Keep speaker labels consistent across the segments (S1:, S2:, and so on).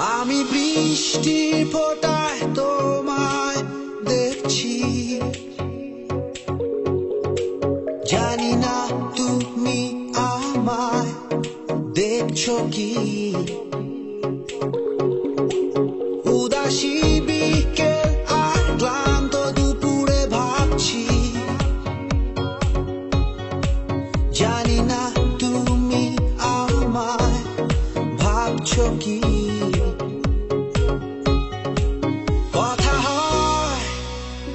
S1: আমি বৃষ্টির ফোঁটায় তোমায় দেখছি, জানি না তুমি আমায় দেখছো কি। উদাসী বিকেল আর ক্লান্ত দুপুরে ভাবছি, জানি না তুমি আমায় ভাবছো কি। কথা হয়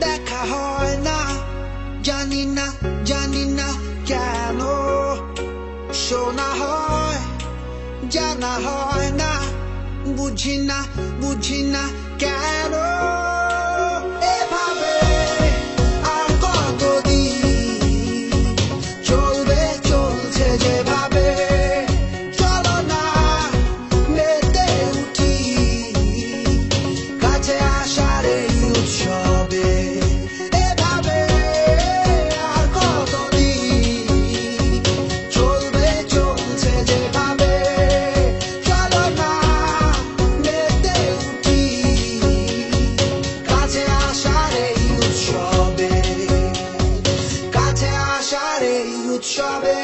S1: দেখা হয় না, জানি না কেন। শোনা হয় জানা হয় না, বুঝি না কেন। এভাবে আর কতদিন চলবে, চলছে যেভাবে। চলো না মেতে উঠি কাছে আসার এই উৎসবে। এভাবে আর কতদিন চলবে, চলছে যেভাবে। চলো না মেতে উঠি কাছে আসার এই উৎসবে, কাছে আসার এই উৎসবে।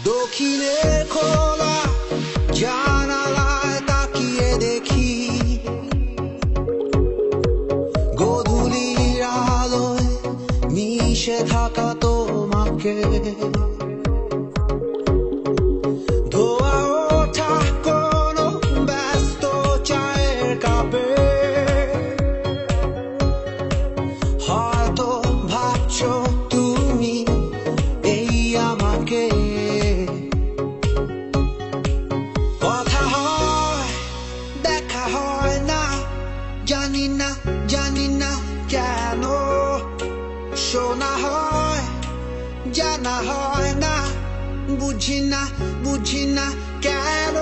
S1: দক্ষিণের খোলা জানালায় তাকিয়ে দেখি, গোধূলির আলোয় মিশে থাকা তোমাকে। ধোয়া ওঠা কোনো ব্যস্ত চায়ের কাপে হয়তো ভাবছো তুমি এই আমাকে। কথা হয় দেখা হয় না, জানি না কেন। শোনা হয় জানা হয় না, বুঝি না কেন।